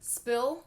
Spill?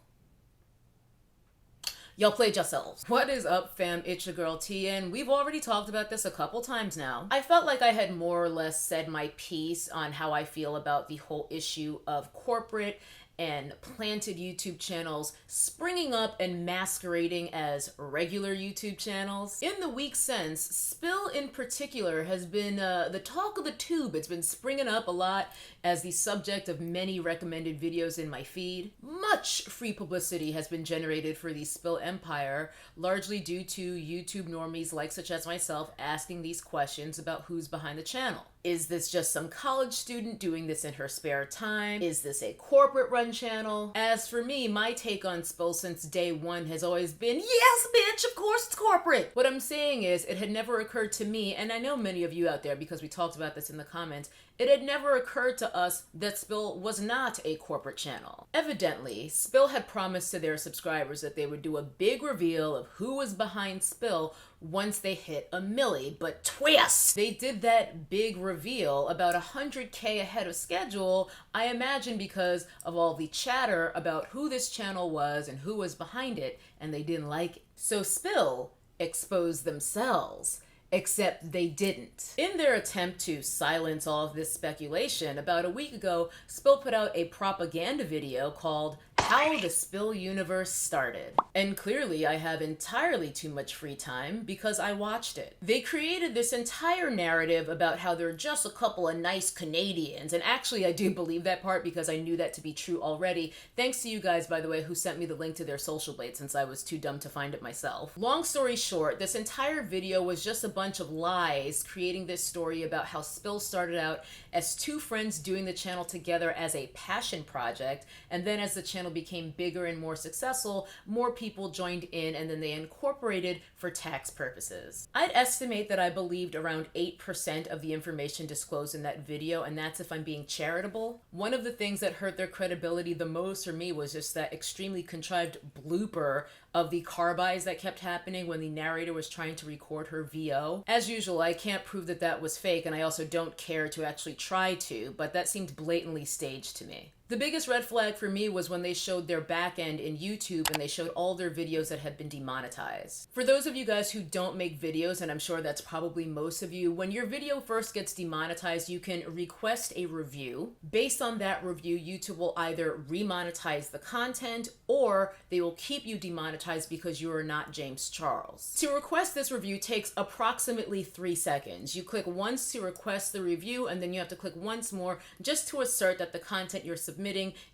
Y'all played yourselves. What is up, fam? It's your girl T, and we've already talked about this a couple times now. I felt like I had more or less said my piece on how I feel about the whole issue of corporate and planted YouTube channels springing up and masquerading as regular YouTube channels. In the week since, Spill in particular has been the talk of the tube. It's been springing up a lot as the subject of many recommended videos in my feed. Much free publicity has been generated for the Spill empire, largely due to YouTube normies like such as myself asking these questions about who's behind the channel. Is this just some college student doing this in her spare time? Is this a corporate run channel? As for me, my take on Spill since day one has always been, yes, bitch, of course it's corporate. What I'm saying is, it had never occurred to me, and I know many of you out there because we talked about this in the comments, it had never occurred to us that Spill was not a corporate channel. Evidently, Spill had promised to their subscribers that they would do a big reveal of who was behind Spill once they hit a milli, but twist! They did that big reveal about 100K ahead of schedule, I imagine because of all the chatter about who this channel was and who was behind it, and they didn't like it. So Spill exposed themselves. Except they didn't. In their attempt to silence all of this speculation, about a week ago, Spill put out a propaganda video called How the Spill Universe Started. And clearly I have entirely too much free time because I watched it. They created this entire narrative about how they're just a couple of nice Canadians, and actually I do believe that part because I knew that to be true already, thanks to you guys, by the way, who sent me the link to their social blade since I was too dumb to find it myself. Long story short, this entire video was just a bunch of lies creating this story about how Spill started out as two friends doing the channel together as a passion project, and then as the channel became bigger and more successful, more people joined in and then they incorporated for tax purposes. I'd estimate that I believed around 8% of the information disclosed in that video, and that's if I'm being charitable. One of the things that hurt their credibility the most for me was just that extremely contrived blooper of the car buys that kept happening when the narrator was trying to record her VO. As usual, I can't prove that that was fake, and I also don't care to actually try to, but that seemed blatantly staged to me. The biggest red flag for me was when they showed their back end in YouTube and they showed all their videos that had been demonetized. For those of you guys who don't make videos, and I'm sure that's probably most of you, when your video first gets demonetized, you can request a review. Based on that review, YouTube will either remonetize the content or they will keep you demonetized because you are not James Charles. To request this review takes approximately 3 seconds. You click once to request the review, and then you have to click once more just to assert that the content you're submitting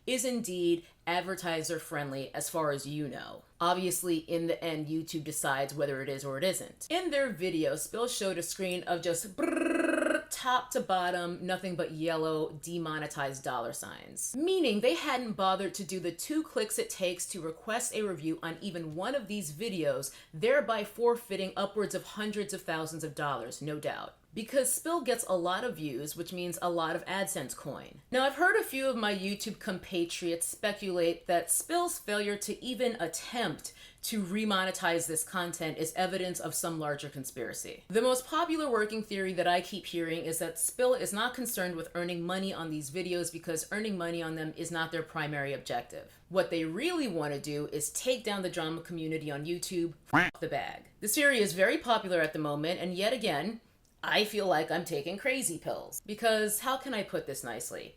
is indeed advertiser friendly as far as you know. Obviously, in the end, YouTube decides whether it is or it isn't. In their video, Spill showed a screen of just top to bottom, nothing but yellow demonetized dollar signs. Meaning they hadn't bothered to do the 2 clicks it takes to request a review on even one of these videos, thereby forfeiting upwards of hundreds of thousands of dollars, no doubt. Because Spill gets a lot of views, which means a lot of AdSense coin. Now, I've heard a few of my YouTube compatriots speculate that Spill's failure to even attempt to remonetize this content is evidence of some larger conspiracy. The most popular working theory that I keep hearing is that Spill is not concerned with earning money on these videos because earning money on them is not their primary objective. What they really want to do is take down the drama community on YouTube, f the bag. This theory is very popular at the moment, and yet again, I feel like I'm taking crazy pills. Because, how can I put this nicely?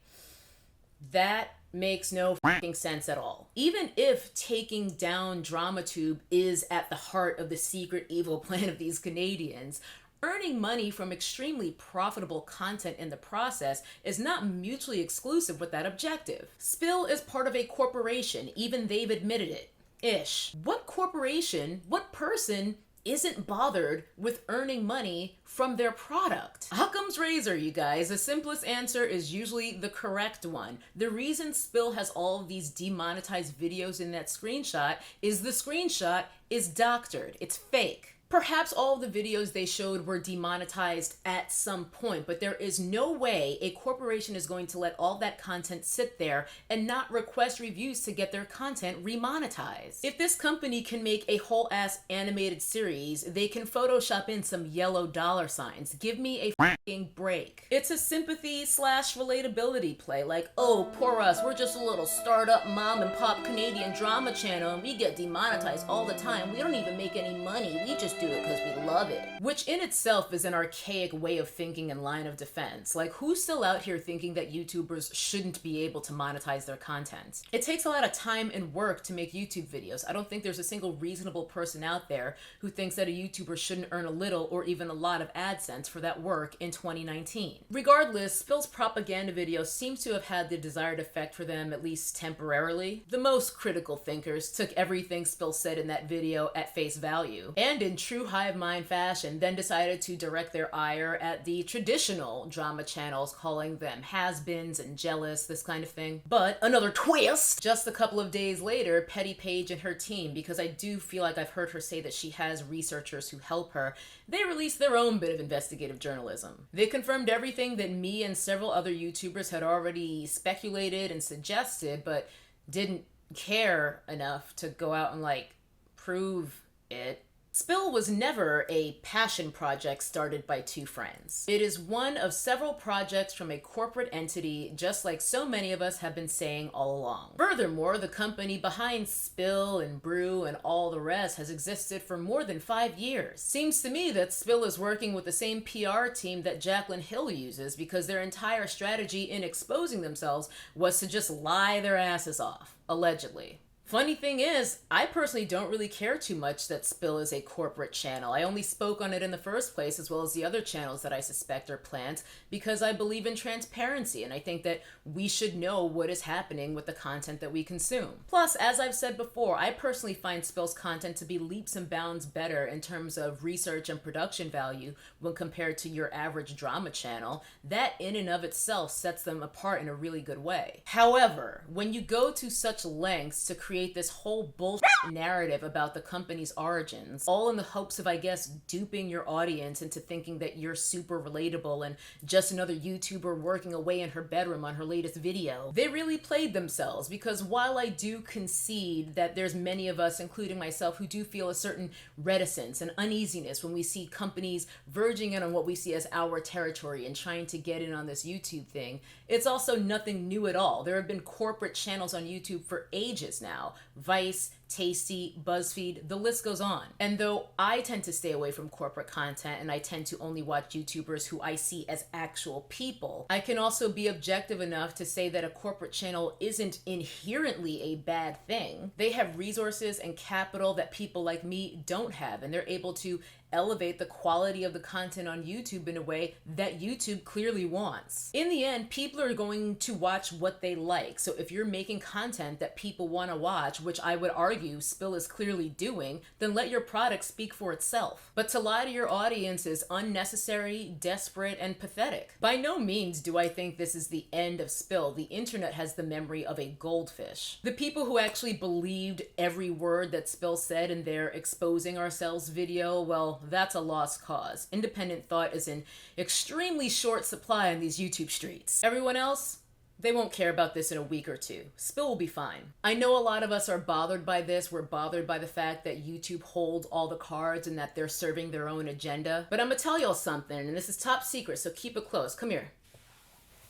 That makes no fucking sense at all. Even if taking down DramaTube is at the heart of the secret evil plan of these Canadians, earning money from extremely profitable content in the process is not mutually exclusive with that objective. Spill is part of a corporation, even they've admitted it. Ish. What corporation, what person isn't bothered with earning money from their product? Occam's razor, you guys. The simplest answer is usually the correct one. The reason Spill has all of these demonetized videos in that screenshot is the screenshot is doctored. It's fake. Perhaps all the videos they showed were demonetized at some point, but there is no way a corporation is going to let all that content sit there and not request reviews to get their content remonetized. If this company can make a whole ass animated series, they can Photoshop in some yellow dollar signs. Give me a fucking break. It's a sympathy / relatability play, like, oh, poor us, we're just a little startup mom and pop Canadian drama channel and we get demonetized all the time. We don't even make any money. We just do it because we love it. Which in itself is an archaic way of thinking and line of defense. Like, who's still out here thinking that YouTubers shouldn't be able to monetize their content? It takes a lot of time and work to make YouTube videos. I don't think there's a single reasonable person out there who thinks that a YouTuber shouldn't earn a little or even a lot of AdSense for that work in 2019. Regardless, Spill's propaganda video seems to have had the desired effect for them, at least temporarily. The most critical thinkers took everything Spill said in that video at face value, and in true hive mind fashion, then decided to direct their ire at the traditional drama channels, calling them has-beens and jealous, this kind of thing. But another twist! Just a couple of days later, Petty Page and her team, because I do feel like I've heard her say that she has researchers who help her, they released their own bit of investigative journalism. They confirmed everything that me and several other YouTubers had already speculated and suggested, but didn't care enough to go out and, like, prove it. Spill was never a passion project started by two friends. It is one of several projects from a corporate entity, just like so many of us have been saying all along. Furthermore, the company behind Spill and Brew and all the rest has existed for more than 5 years. Seems to me that Spill is working with the same PR team that Jaclyn Hill uses, because their entire strategy in exposing themselves was to just lie their asses off, allegedly. Funny thing is, I personally don't really care too much that Spill is a corporate channel. I only spoke on it in the first place, as well as the other channels that I suspect are planned, because I believe in transparency, and I think that we should know what is happening with the content that we consume. Plus, as I've said before, I personally find Spill's content to be leaps and bounds better in terms of research and production value when compared to your average drama channel. That in and of itself sets them apart in a really good way. However, when you go to such lengths to create this whole bullshit narrative about the company's origins, all in the hopes of, I guess, duping your audience into thinking that you're super relatable and just another YouTuber working away in her bedroom on her latest video, they really played themselves. Because while I do concede that there's many of us, including myself, who do feel a certain reticence and uneasiness when we see companies verging in on what we see as our territory and trying to get in on this YouTube thing, it's also nothing new at all. There have been corporate channels on YouTube for ages now. Vice, Tasty, BuzzFeed, the list goes on. And though I tend to stay away from corporate content and I tend to only watch YouTubers who I see as actual people, I can also be objective enough to say that a corporate channel isn't inherently a bad thing. They have resources and capital that people like me don't have, and they're able to elevate the quality of the content on YouTube in a way that YouTube clearly wants. In the end, people are going to watch what they like. So if you're making content that people want to watch, which I would argue Spill is clearly doing, then let your product speak for itself. But to lie to your audience is unnecessary, desperate, and pathetic. By no means do I think this is the end of Spill. The internet has the memory of a goldfish. The people who actually believed every word that Spill said in their Exposing Ourselves video, well, that's a lost cause. Independent thought is in extremely short supply on these YouTube streets. Everyone else, they won't care about this in a week or two. Spill will be fine. I know a lot of us are bothered by this. We're bothered by the fact that YouTube holds all the cards and that they're serving their own agenda. But I'm gonna tell y'all something, and this is top secret, so keep it close. Come here.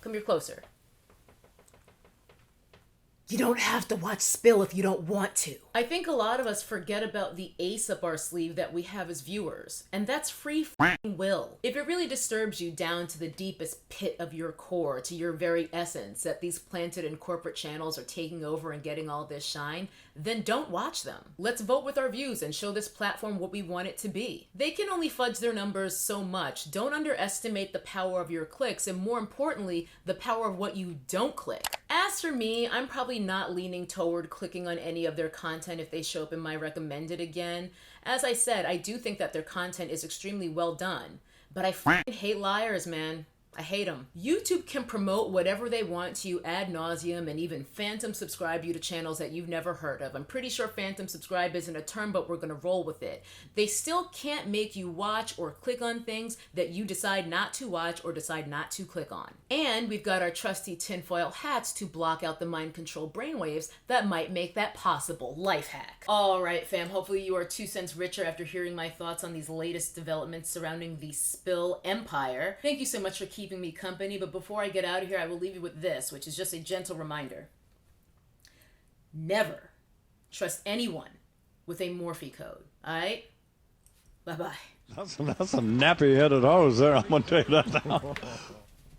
Come here closer. You don't have to watch Spill if you don't want to. I think a lot of us forget about the ace up our sleeve that we have as viewers, and that's free f***ing will. If it really disturbs you down to the deepest pit of your core, to your very essence, that these planted and corporate channels are taking over and getting all this shine, then don't watch them. Let's vote with our views and show this platform what we want it to be. They can only fudge their numbers so much. Don't underestimate the power of your clicks, and more importantly, the power of what you don't click. As for me, I'm probably not leaning toward clicking on any of their content if they show up in my recommended again. As I said, I do think that their content is extremely well done, but I f***ing hate liars, man. I hate them. YouTube can promote whatever they want to you ad nauseum and even phantom subscribe you to channels that you've never heard of. I'm pretty sure phantom subscribe isn't a term, but we're gonna roll with it. They still can't make you watch or click on things that you decide not to watch or decide not to click on. And we've got our trusty tinfoil hats to block out the mind control brainwaves that might make that possible. Life hack. All right, fam, hopefully you are 2 cents richer after hearing my thoughts on these latest developments surrounding the spill empire. Thank you so much for keeping me company, but before I get out of here, I will leave you with this, which is just a gentle reminder. Never trust anyone with a Morphe code, all right? Bye-bye. That's some nappy-headed hose there, I'm going to tell you that now.